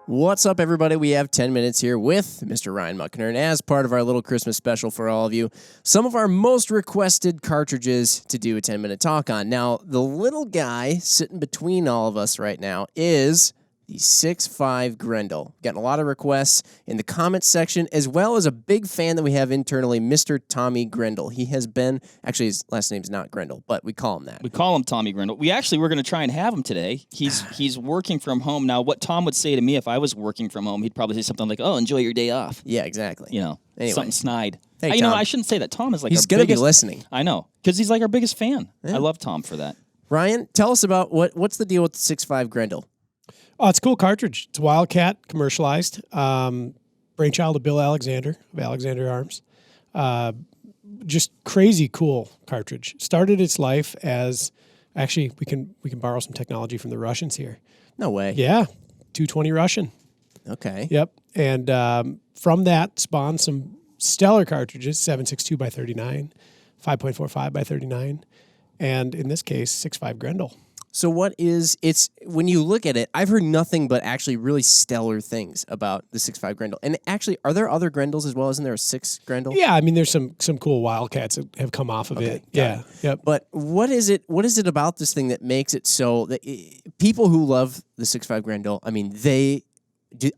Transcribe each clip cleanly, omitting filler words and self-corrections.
What's up, everybody? We have 10 minutes here with Mr. Ryan Muckenhirn as part of our little Christmas special for all of you. Some of our most requested cartridges to do a 10-minute talk on. Now, the little guy sitting between all of us right now is the 6.5 Grendel. Getting a lot of requests in the comments section, as well as a big fan that we have internally, Mr. Tommy Grendel. He has been, actually his last name's not Grendel, but we call him that. We call him Tommy Grendel. We actually were going to try and have him today. He's working from home. Now, what Tom would say to me if I was working from home, he'd probably say something like, oh, enjoy your day off. Yeah, exactly. You know, anyway. Something snide. Hey, you know, Tom. I shouldn't say that. Tom is like He's our going to be biggest... listening. I know, because he's like our biggest fan. Yeah. I love Tom for that. Ryan, tell us about what's the deal with the 6.5 Grendel? Oh, it's a cool cartridge. It's Wildcat, commercialized. Brainchild of Bill Alexander of Alexander Arms. Just crazy cool cartridge. Started its life as, actually, we can borrow some technology from the Russians here. No way. Yeah, 220 Russian. Okay. Yep. And from that spawned some stellar cartridges, 7.62 by 39, 5.45 by 39, and in this case, 6.5 Grendel. So when you look at it, I've heard nothing but actually really stellar things about the 6.5 Grendel. And actually, are there other Grendels as well? Isn't there a 6 Grendel? Yeah, I mean, there's some cool Wildcats that have come off of it. Yeah, yep. But what is it about this thing that makes it so that people who love the 6.5 Grendel, I mean, I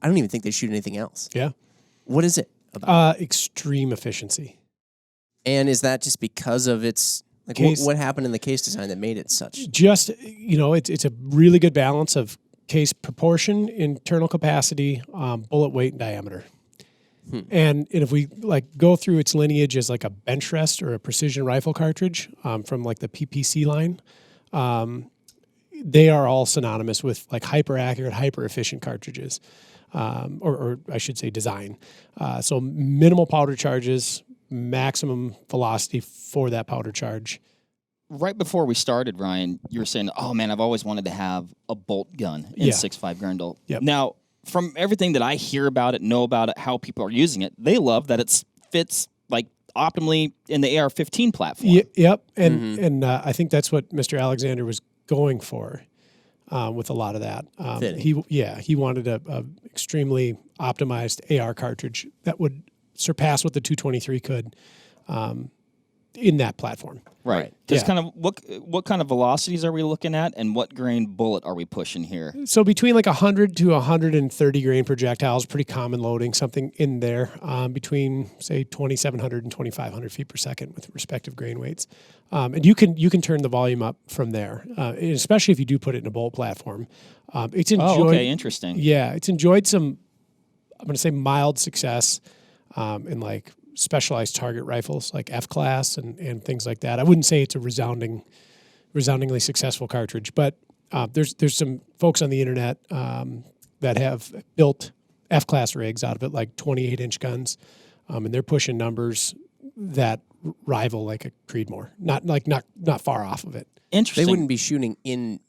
don't even think they shoot anything else. Yeah. What is it about? Extreme efficiency. And is that just because of its... Like what happened in the case design that made it such? Just, it's a really good balance of case proportion, internal capacity, bullet weight, and diameter. And if we go through its lineage as like a bench rest or a precision rifle cartridge from like the PPC line, they are all synonymous with like hyper accurate, hyper efficient cartridges, or I should say design. So minimal powder charges, maximum velocity for that powder charge. Right before we started, Ryan, you were saying, oh, man, I've always wanted to have a bolt gun in 6.5 Grendel. Yep. Now, from everything that I hear about it, know about it, how people are using it, they love that it fits like optimally in the AR-15 platform. Yep, and I think that's what Mr. Alexander was going for with a lot of that. He wanted a extremely optimized AR cartridge that would surpass what the 223 could in that platform. Right. Just kind of what kind of velocities are we looking at, and what grain bullet are we pushing here? So between like 100 to 130 grain projectiles, pretty common loading, something in there between say 2,700 and 2,500 feet per second with respective grain weights, and you can turn the volume up from there, especially if you do put it in a bolt platform. It's enjoyed. Oh, okay, interesting. Yeah, it's enjoyed some, I'm going to say, mild success in like specialized target rifles like F-class and things like that. I wouldn't say it's a resoundingly successful cartridge, but there's some folks on the internet that have built F-class rigs out of it, like 28-inch guns, and they're pushing numbers that rival like a Creedmoor, not far off of it. Interesting. They wouldn't be shooting in...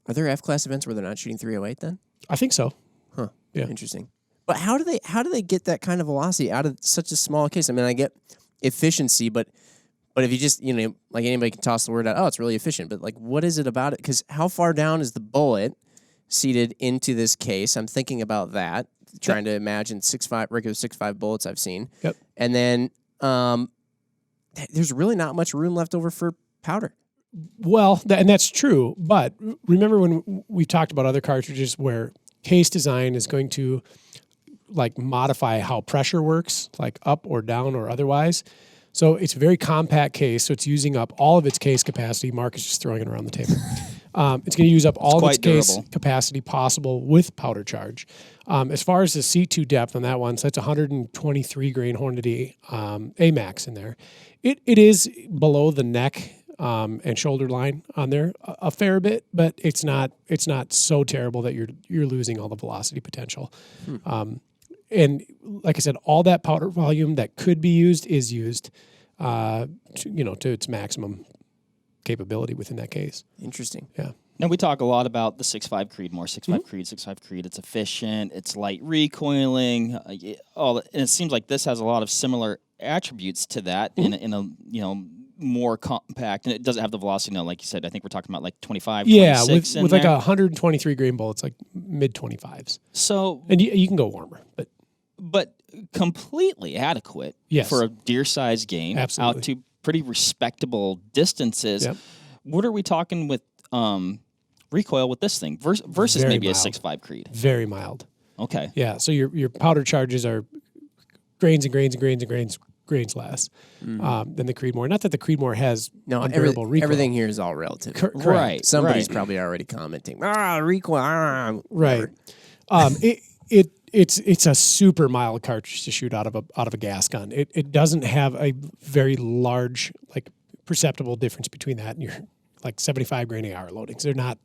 Are there F-class events where they're not shooting 308 then? I think so. Huh. Yeah. Interesting. But how do they get that kind of velocity out of such a small case? I mean, I get efficiency, but if you just, like anybody can toss the word out, oh, it's really efficient. But like, what is it about it? Because how far down is the bullet seated into this case? I'm thinking about that, trying to imagine regular 6.5 bullets I've seen. Yep. And then there's really not much room left over for powder. Well, and that's true. But remember when we talked about other cartridges where case design is going to like modify how pressure works, like up or down or otherwise. So it's a very compact case, so it's using up all of its case capacity. Mark is just throwing it around the table. It's going to use up all of its case capacity possible with powder charge. As far as the C2 depth on that one, so it's 123 grain Hornady AMAX in there. It is below the neck and shoulder line on there a fair bit, but it's not so terrible that you're losing all the velocity potential. And like I said, all that powder volume that could be used is used, to its maximum capability within that case. Interesting. Yeah. Now, we talk a lot about the 6.5 Creedmoor, 6.5 Creed, 6.5 Creed. It's efficient. It's light recoiling. And it seems like this has a lot of similar attributes to that in a more compact, and it doesn't have the velocity. No, like you said, I think we're talking about like 25, Yeah, 26 with like there. a 123 grain bolt, it's like mid 25s. So, And you can go warmer, but completely adequate Yes. for a deer-sized game Absolutely. out to pretty respectable distances. Yep. What are we talking with recoil with this thing versus Very maybe mild. a 6.5 Creed? very mild. Okay. Yeah, so your powder charges are grains and grains and grains and grains less than the Creedmoor. Not that the Creedmoor has unbearable recoil. everything here is all relative. Correct. Right. Somebody's probably already commenting. Recoil. Right. It's a super mild cartridge to shoot out of a gas gun. It doesn't have a very large, like, perceptible difference between that and your like 75 grain AR loadings. They're not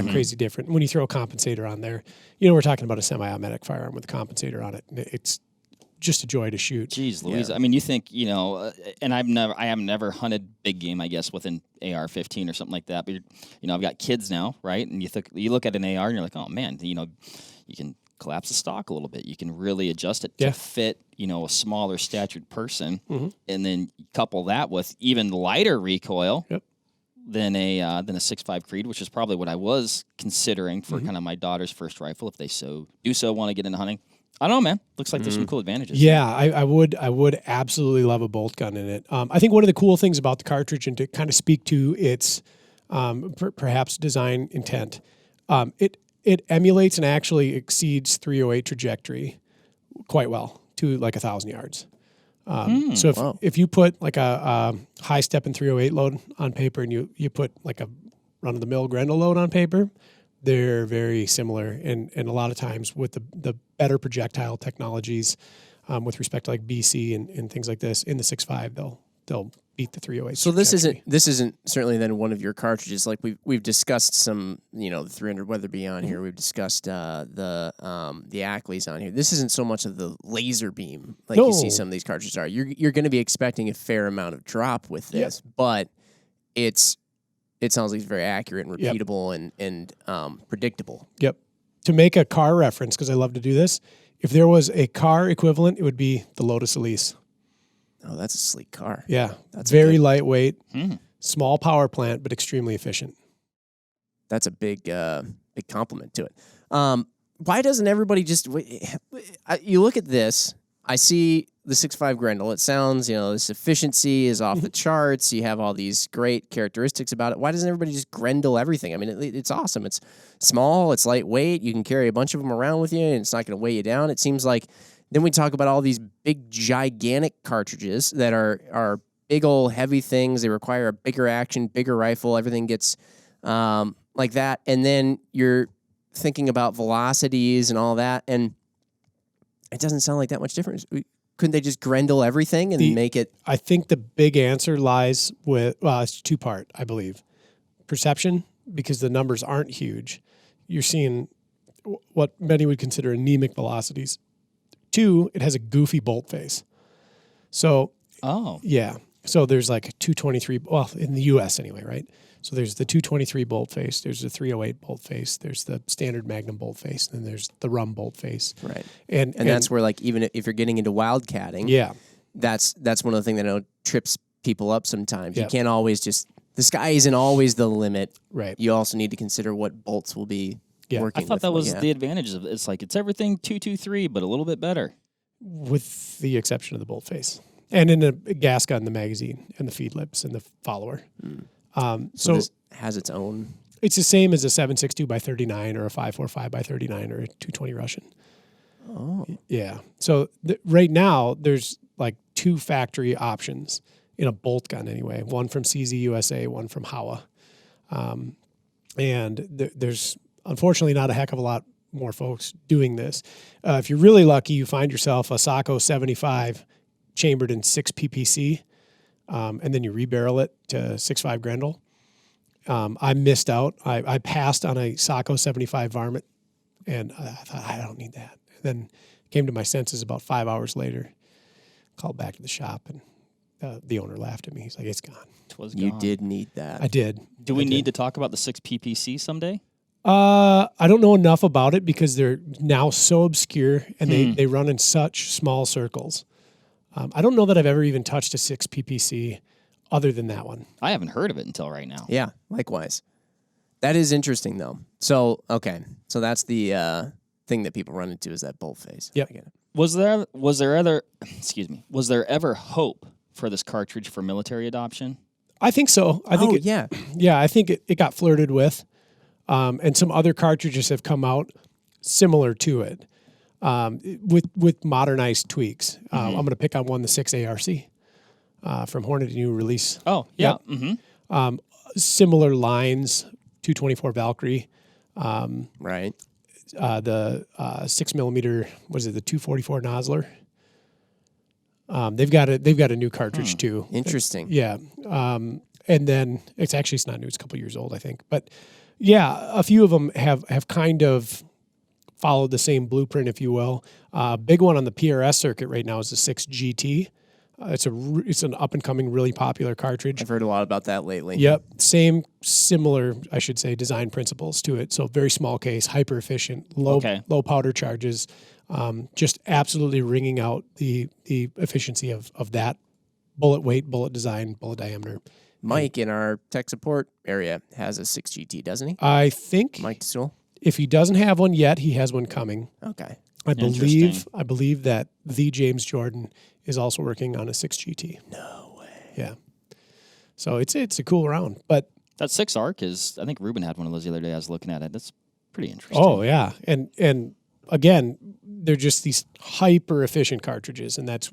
crazy different. When you throw a compensator on there, we're talking about a semi-automatic firearm with a compensator on it. It's just a joy to shoot. Jeez Louise. Yeah. I mean, you think, and I have never hunted big game, I guess, with an AR-15 or something like that. But I've got kids now, right? And you look at an AR and you're like, oh man, you can collapse the stock a little bit. You can really adjust it to fit, a smaller statured person, and then couple that with even lighter recoil than a 6.5 Creed, which is probably what I was considering for kind of my daughter's first rifle if they want to get into hunting. I don't know, man. Looks like there's some cool advantages. Yeah, I would absolutely love a bolt gun in it. I think one of the cool things about the cartridge, and to kind of speak to its perhaps design intent, it emulates and actually exceeds 308 trajectory quite well to like 1,000 yards. So if you put like a high step and 308 load on paper, and you put like a run of the mill Grendel load on paper, they're very similar. And a lot of times with the better projectile technologies, with respect to like BC and things like this, in the 6.5 they'll beat the 308. So this isn't certainly then one of your cartridges. Like we've discussed some, the 300 Weather Beyond here. We've discussed the Ackley's on here. This isn't so much of the laser beam like you see some of these cartridges are. You're going to be expecting a fair amount of drop with this, but it sounds like it's very accurate and repeatable and predictable. Yep. To make a car reference, because I love to do this, if there was a car equivalent, it would be the Lotus Elise. Oh, that's a sleek car. Yeah, that's very lightweight, small power plant, but extremely efficient. That's a big compliment to it. Why doesn't everybody just? You look at this. I see the 6.5 Grendel. It sounds, this efficiency is off the charts. You have all these great characteristics about it. Why doesn't everybody just Grendel everything? I mean, it's awesome. It's small. It's lightweight. You can carry a bunch of them around with you, and it's not going to weigh you down. It seems like. Then we talk about all these big, gigantic cartridges that are big old heavy things. They require a bigger action, bigger rifle. Everything gets like that. And then you're thinking about velocities and all that. And it doesn't sound like that much difference. Couldn't they just Grendel everything and make it? I think the big answer lies with, it's two-part, I believe. Perception, because the numbers aren't huge. You're seeing what many would consider anemic velocities. 2, it has a goofy bolt face. So, so there's like a 223, well, in the U.S. anyway, right? So there's the 223 bolt face, there's the 308 bolt face, there's the standard Magnum bolt face, and then there's the Rum bolt face. Right. And that's where, like, even if you're getting into wildcatting, that's one of the things that I know trips people up sometimes. You can't always the sky isn't always the limit. Right. You also need to consider what bolts will be. I thought that was the advantages of it. It's like it's everything 223, but a little bit better. With the exception of the bolt face. And in the gas gun, the magazine, and the feed lips, and the follower. So this has its own... It's the same as a 7.62 by 39 or a 5.45 by 39 or a 220 Russian. Oh. Yeah. So right now, there's like 2 factory options in a bolt gun anyway. One from CZ USA, one from Howa. And there's... Unfortunately, not a heck of a lot more folks doing this. If you're really lucky, you find yourself a Sako 75 chambered in 6 PPC, and then you rebarrel it to 6.5 Grendel. I missed out. I passed on a Sako 75 varmint, and I thought, I don't need that. And then came to my senses about 5 hours later, called back to the shop, and the owner laughed at me. He's like, it's gone. It was gone. You did need that. I did. Do we need to talk about the 6 PPC someday? I don't know enough about it because they're now so obscure and they run in such small circles. I don't know that I've ever even touched a 6 PPC other than that one. I haven't heard of it until right now. Yeah, likewise. That is interesting, though. So, okay. So that's the thing that people run into is that bolt face. Yep. I get it. Was there ever hope for this cartridge for military adoption? I think so. I think yeah. Yeah, I think it got flirted with. And some other cartridges have come out similar to it with modernized tweaks. I'm going to pick on one, the 6 ARC from Hornet, new release. Oh, yeah. Yep. Mm-hmm. Similar lines, 224 Valkyrie. Right. The 6mm, what is it, the 244 Nosler? They've got a new cartridge too. Interesting. Yeah. And then it's not new. It's a couple years old, I think. But yeah, a few of them have kind of followed the same blueprint, if you will. Big one on the PRS circuit right now is the 6 GT. It's an up and coming, really popular cartridge. I've heard a lot about that lately. Yep, similar, I should say, design principles to it. So very small case, hyper efficient, low powder charges, just absolutely ringing out the efficiency of that bullet weight, bullet design, bullet diameter. Mike in our tech support area has a 6 GT, doesn't he? I think Mike DeSuel? if he doesn't have one yet, he has one coming. Okay. I believe that the James Jordan is also working on a 6 GT. No way. Yeah. So it's a cool round, but That 6 ARC is, I think Ruben had one of those the other day. I was looking at it. That's pretty interesting. oh yeah, and again, they're just these hyper efficient cartridges, and that's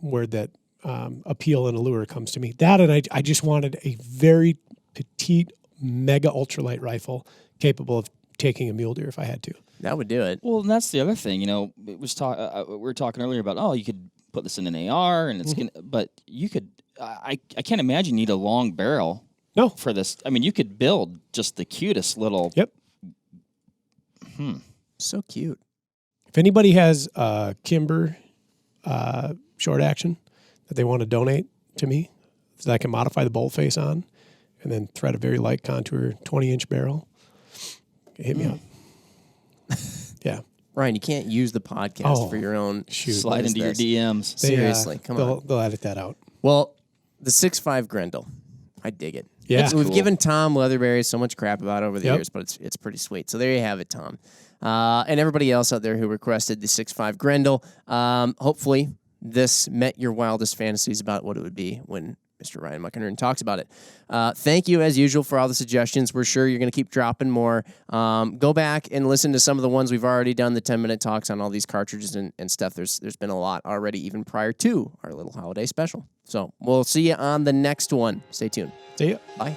where that appeal and allure comes to me. That, and I just wanted a very petite, mega ultralight rifle capable of taking a mule deer if I had to. That would do it. Well, and that's the other thing. You know, it was we were talking earlier about, you could put this in an AR, and it's gonna, but you could. I can't imagine you need a long barrel. No. For this, I mean, you could build just the cutest little. Yep. So cute. If anybody has Kimber short action that they want to donate to me, that I can modify the bolt face on, and then thread a very light contour 20-inch barrel, hit me up. Yeah. Ryan, you can't use the podcast for your own. Shoot. Slide into your DMs. Seriously, come on. They'll edit that out. Well, the 6.5 Grendel, I dig it. Yeah. We've given Tom Leatherberry so much crap about it over the Yep. years, but it's pretty sweet. So there you have it, Tom. And everybody else out there who requested the 6.5 Grendel, hopefully this met your wildest fantasies about what it would be when Mr. Ryan Muckenhirn talks about it. Thank you, as usual, for all the suggestions. We're sure you're going to keep dropping more. Go back and listen to some of the ones we've already done, the 10-minute talks on all these cartridges and stuff. There's been a lot already, even prior to our little holiday special. So we'll see you on the next one. Stay tuned. See ya. Bye.